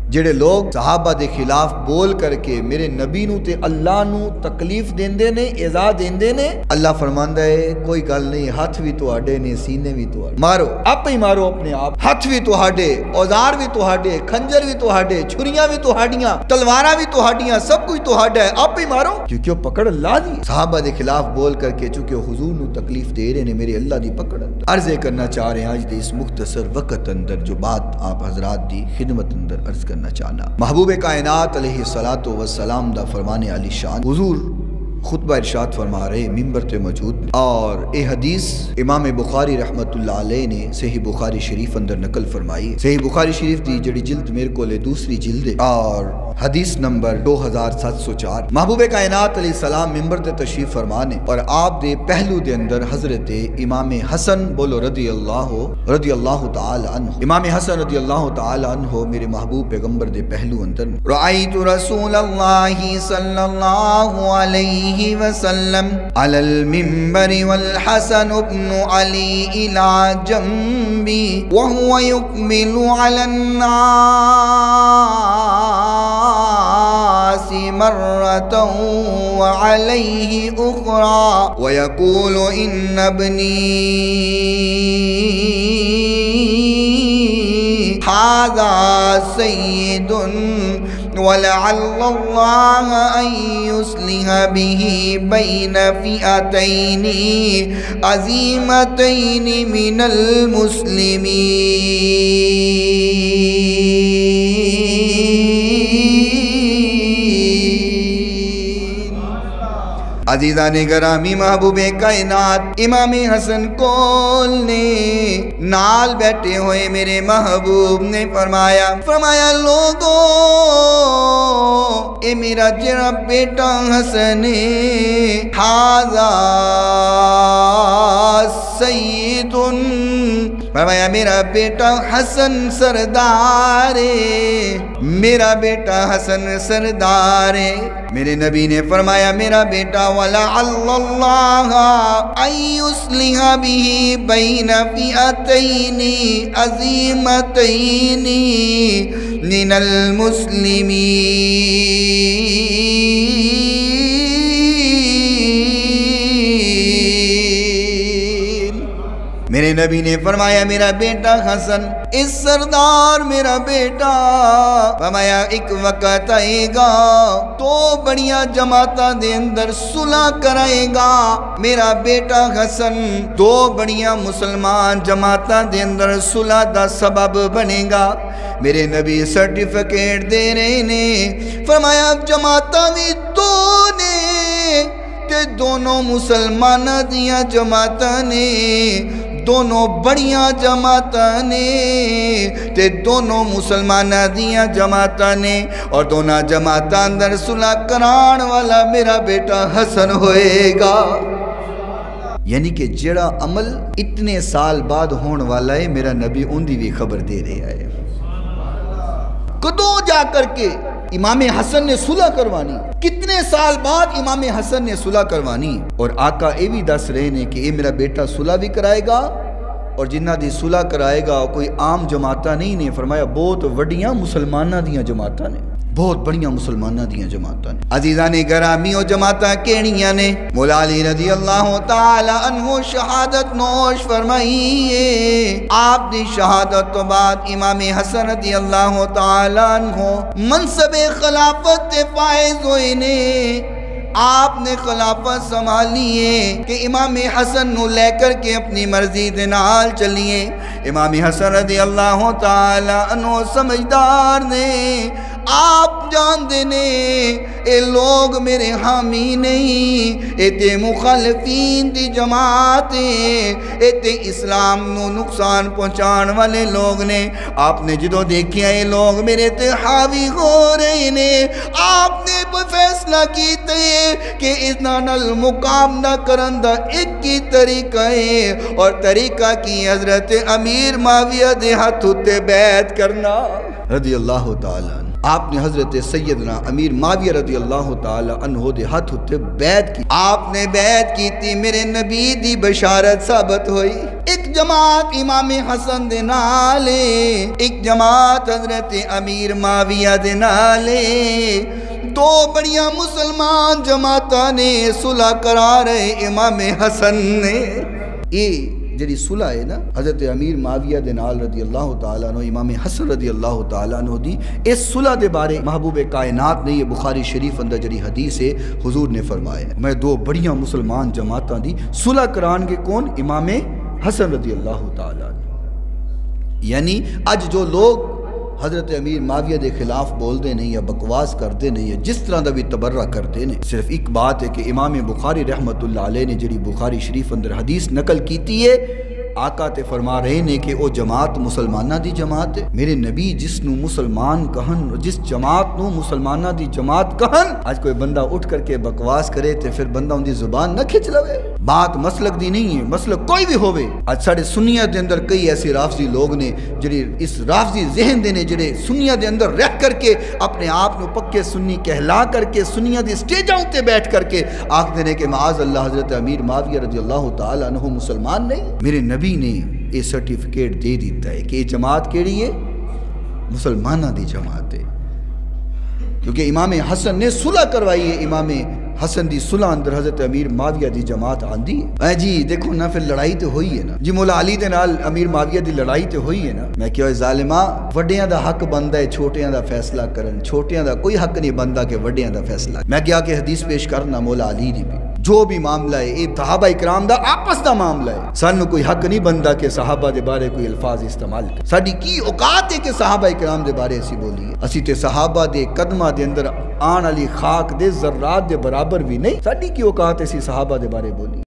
जेड़े लोग सहाबा दे खिलाफ बोल करके मेरे नबी नू ते अल्लाह नू तकलीफ देंदे ने, इज़ा देंदे ने, अल्लाह फरमांदा है कोई गल नहीं, हथ भी तुहाडे ने, सीने भी तुहाडे, मारो आप ही मारो अपने आप, हथ भी तुहाडे, औजार भी तुहाडे, खंजर भी तुहाडे, छुरियां भी तुहाडियां, तलवारां भी तुहाडियां, सब कुछ तुहाडा है, आप ही मारो, क्योंकि वो पकड़ अल्लाह दी। सहाबा दे खिलाफ बोल करके चूंकि हुजूर नू तकलीफ दे रहे ने, मेरे अल्लाह दी पकड़। अर्ज करना चाह रहे हैं आज दे इस मुख्तसर वक्त अंदर जो बात आप हजरात दी खिदमत अंदर अर्ज करना चाहना। महबूब कायनात अलैहिस्सलातु वस्सलाम दा फरमाने आली शान हुजूर खुतबा इरशाद फरमा रहे, मिंबर पे मौजूद, और ये हदीस इमाम बुखारी रहमतुल्लाह अलैह ने सही बुखारी शरीफ अंदर नकल फरमाई। सही बुखारी शरीफ दी जड़ी जिल्द मेरे को दूसरी जिल्द और हदीस नंबर 2704। महबूब कायनात अलैहिस्सलाम मिंबर ते तशरीफ फरमाने और आप दे पहलू दे अंदर हजरत इमाम हसन बोलो रदी अल्लाह तआला अन्हु, इमाम हसन रदी अल्लाह तआला अन्हु मेरे महबूब पैगंबर दे पहलू अंदर रअयतु रसूलल्लाहि सल्लल्लाहु अलैहि वसल्लम अलल मिंबरी वल हसन इब्न अली इला जंबी व हुवा युकमिलु अलन मर्रतन व अलैहि उखरा व यक़ूलु इन्न इब्नी हाज़ा सय्यिदुन व लअल्लल्लाह अन युस्लिह बिही बैन फ़िअतैनि अज़ीमतैनि मिनल मुस्लिमीन। अजीज़ाने गरामी महबूबे कायनात इमाम हसन कोल ने नाल बैठे हुए मेरे महबूब ने फरमाया लोगों, ए मेरा जरा बेटा हसन हाज़ा सय्यिदुन, फरमाया मेरा बेटा हसन सरदार, मेरा बेटा हसन सरदार। मेरे नबी ने फरमाया मेरा बेटा वला अल्लाह अयुस्लिह बिही बैन फ़िअतैनि अज़ीमतैनि मिनल मुस्लिमीन। मेरे नबी ने फरमाया मेरा बेटा हसन इस सरदार मेरा बेटा, फरमाया एक वक़्त आएगा तो बड़िया जमाता दे अंदर सुलह कराएगा। मेरा बेटा हसन दो बड़िया मुसलमान जमाता दे अंदर सुलह दा सबब बनेगा। मेरे नबी सर्टिफिकेट दे रहे ने, फरमाया जमाता भी दो ने ते दोनों मुसलमान दिया जमाता ने, दोनों बड़िया जमाता ने ते दोनों मुसलमान दिया जमाता ने, और दोनों जमाता अंदर सुलह करान वाला मेरा बेटा हसन होएगा। यानी कि जेड़ा अमल इतने साल बाद होने वाला है मेरा नबी उनकी भी खबर दे रहा है। कदों जा करके इमाम हसन ने सुलह करवानी, कितने साल बाद इमाम हसन ने सुलह करवानी, और आका ये भी दस रहे ने कि ये मेरा बेटा सुलह भी कराएगा और जिन्ना दी सुलह कराएगा कोई आम जमाता नहीं ने, फरमाया बहुत वड्डियां मुसलमाना दियां जमाता ने, बहुत बढ़िया मुसलमाना दियां जमाता ने। अजीज़ाने गरामी ओ जमाता केड़ियां ने? मौला अली रज़ी अल्लाह ताला अन्हु शहादत नोश फरमाइए। आप दी शहादत तो बाद इमाम हसन रज़ी अल्लाह ताला अन्हु मनसबे खिलाफत ते फायज होए ने। आपने खिलाफत संभालिए कि इमाम हसन नू लेकर के अपनी मर्जी दे नाल चलिए। इमाम हसन रज़ी अल्लाह ताला अन्हु समझदार ने, आप जानते ने ये लोग मेरे हामी नहीं, ये मुखालिफीन दी जमात है, ये इस्लाम नू नुकसान पहुँचाने वाले लोग ने। आपने जो देखिया ये लोग मेरे ते हावी हो रहे ने, आपने फैसला कीते कि इस नाल मुकाबला करन दा एक एक ही तरीका है और तरीका की हजरत अमीर माविया दे हाथ उत्ते बैत करना रदी अल्लाह ताला। आपने हजरत सैयदना अमीर माविया रदी अल्लाह ताला अन्हो दे हाथ उत्ते बैत की। आपने बैत की थी, मेरे नबी दी बशारत साबित हुई। एक जमात इमाम हसन दे नाले, एक जमात हजरत अमीर माविया दे नाले, दो बड़िया मुसलमान जमाता ने सुलह करा रहे इमाम हसन ने। ये जी सुलह है ना हजरत अमीर माविया दे नाल रदी अल्लाह ताला अन्हु इमाम हसन रदी अल्लाह ताला अन्हु दी, इस सुलह दे बारे महबूब कायनात ने, ये बुखारी शरीफ अंदर जड़ी हदीस है, हुजूर ने फरमाया मैं दो बढ़िया मुसलमान जमातां दी सुलह करान के कौन? इमाम हसन रदी अल्लाह ताला। यानी अज जो लोग हजरत अमीर माविया के खिलाफ बोलते नहीं या बकवास करते नहीं है, जिस तरह का भी तबर्रा करते हैं, सिर्फ एक बात है कि इमाम बुखारी रहमतुल्लाह अलैह ने जी बुखारी शरीफ अंदर हदीस नकल की है, आका ते फरमा रहे ने कि वो जमात मुसलमाना दी जमात है। मेरे नबी जिसनू मुसलमान कहन, जिस जमात नू मुसलमाना दी जमात कहन, आज कोई बंदा उठ करके बकवास करे तो फिर बंदा उनकी जुबान न खिंच लवे। बात मसलक दी नहीं है, मसलक कोई भी होवे। आज साढ़े सुन्निया के अंदर कई ऐसे राफजी लोग ने जिहड़े इस राफजी जहन दे ने, जिहड़े सुन्निया के अंदर रह करके अपने आप को पक्के सुन्नी कहला करके सुन्निया दी स्टेजां उत्ते बैठ करके आखते ने कि माज अल्लाह हजरत अमीर माविया रज़ी अल्लाह ताला अन्हु मुसलमान नहीं। मेरे नबी ने ये सर्टिफिकेट दे दिता है कि ये जमात केड़ी है? मुसलमाना दी जमात है, क्योंकि इमाम हसन ने सुलह करवाई है। इमाम हसन दी सुलह अंदर हजरत अमीर माविया दी जमात आंदी है। जी देखो ना, फिर लड़ाई तो हुई है ना जी, मौला अली दे नाल अमीर माविया दी लड़ाई तो हुई है ना। मैं क्या जालिमा, वड्डियां दा हक बनदा है छोटियां दा फैसला करन, छोटियां दा कोई हक नहीं बनदा कि वड्डियां दा फैसला। मैं क्या कि हदीस पेश करना मौला अली दी भी, जो भी मामला है ये सहाबा इकराम दा आपस दा मामला है। सानू कोई हक नहीं बनता कि सहाबा दे बारे कोई अल्फाज इस्तेमाल कर। साडी की औकात है कि सहाबा इकराम दे बारे असी बोलीए? असी ते सहाबा दे कदमां दे अंदर आन वाली खाक दे जर्रात दे बराबर भी नहीं। साडी की औकात ऐसी सहाबा दे बारे बोली?